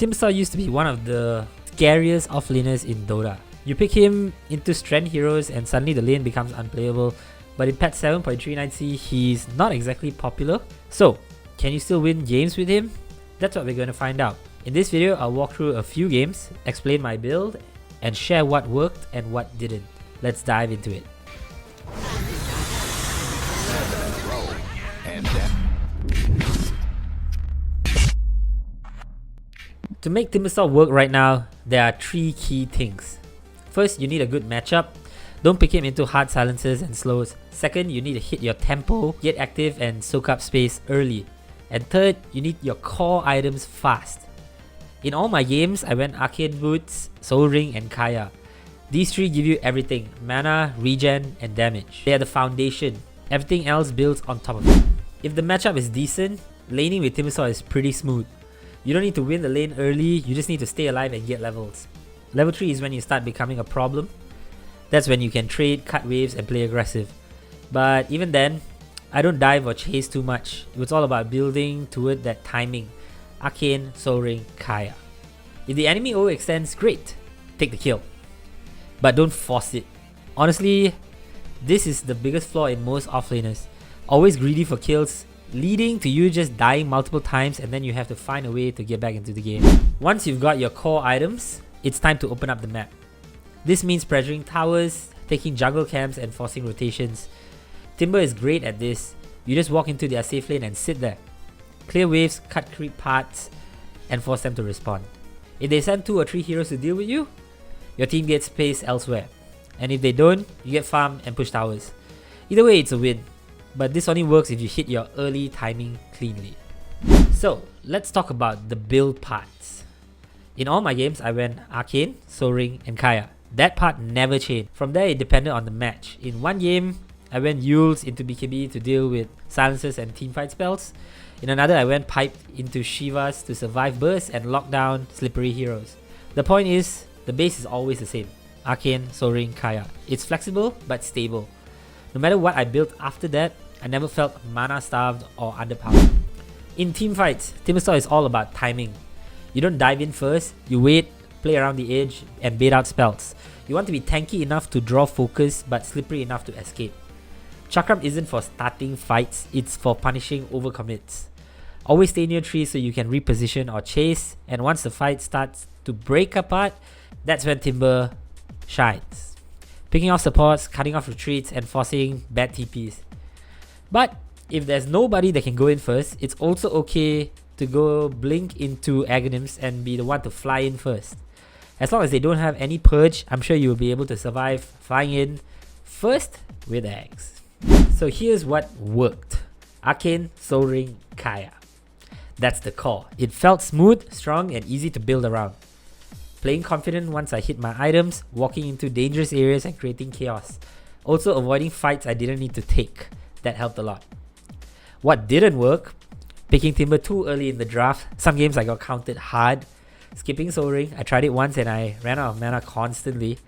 Timbersaw used to be one of the scariest offlaners in Dota. You pick him into strength heroes and suddenly the lane becomes unplayable, but in patch 7.39c he's not exactly popular. So, can you still win games with him? That's what we're going to find out. In this video, I'll walk through a few games, explain my build, and share what worked and what didn't. Let's dive into it. To make Timbersaw work right now, there are 3 key things. First, you need a good matchup. Don't pick him into hard silences and slows. Second, you need to hit your tempo, get active and soak up space early. And third, you need your core items fast. In all my games, I went Arcane Boots, Soul Ring and Kaya. These 3 give you everything: mana, regen and damage. They are the foundation. Everything else builds on top of it. If the matchup is decent, laning with Timbersaw is pretty smooth. You don't need to win the lane early, you just need to stay alive and get levels. Level 3 is when you start becoming a problem. That's when you can trade, cut waves and play aggressive. But even then, I don't dive or chase too much. It's all about building toward that timing. Arcane, Soul Ring, Kaya. If the enemy overextends, great, take the kill. But don't force it. Honestly, this is the biggest flaw in most offlaners. Always greedy for kills, leading to you just dying multiple times and then you have to find a way to get back into the game. Once you've got your core items, it's time to open up the map. This means pressuring towers, taking jungle camps and forcing rotations. Timber is great at this. You just walk into their safe lane and sit there. Clear waves, cut creep paths and force them to respond. If they send 2 or 3 heroes to deal with you, your team gets space elsewhere. And if they don't, you get farm and push towers. Either way, it's a win. But this only works if you hit your early timing cleanly. So, let's talk about the build parts. In all my games, I went Arcane, Soul Ring and Kaya. That part never changed. From there, it depended on the match. In one game, I went Yules into BKB to deal with silencers and teamfight spells. In another, I went Piped into Shivas to survive bursts and lock down slippery heroes. The point is, the base is always the same. Arcane, Soul Ring, Kaya. It's flexible but stable. No matter what I built after that, I never felt mana starved or underpowered. In teamfights, Timbersaw is all about timing. You don't dive in first, you wait, play around the edge and bait out spells. You want to be tanky enough to draw focus but slippery enough to escape. Chakram isn't for starting fights, it's for punishing overcommits. Always stay near trees so you can reposition or chase, and once the fight starts to break apart, that's when Timber shines. Picking off supports, cutting off retreats and forcing bad TPs. But if there's nobody that can go in first, it's also okay to go blink into Aghanims and be the one to fly in first. As long as they don't have any purge, I'm sure you will be able to survive flying in first with Aghs. So here's what worked. Arcane, Soul Ring, Kaya. That's the core. It felt smooth, strong and easy to build around. Playing confident once I hit my items, walking into dangerous areas and creating chaos. Also avoiding fights I didn't need to take. That helped a lot. What didn't work? Picking Timber too early in the draft. Some games I got counted hard. Skipping Soul Ring, I tried it once and I ran out of mana constantly.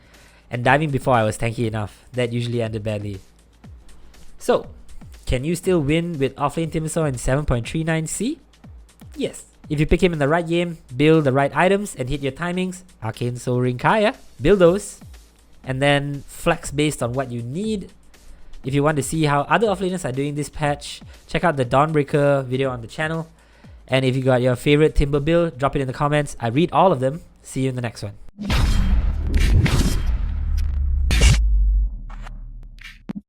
And diving before I was tanky enough. That usually ended badly. So, can you still win with offlane Timbersaw in 7.39c? Yes. If you pick him in the right game, build the right items and hit your timings, Arcane, Soul Ring, Kaya, build those. And then flex based on what you need. If you want to see how other offlaners are doing this patch, check out the Dawnbreaker video on the channel. And if you got your favorite Timber build, drop it in the comments. I read all of them. See you in the next one.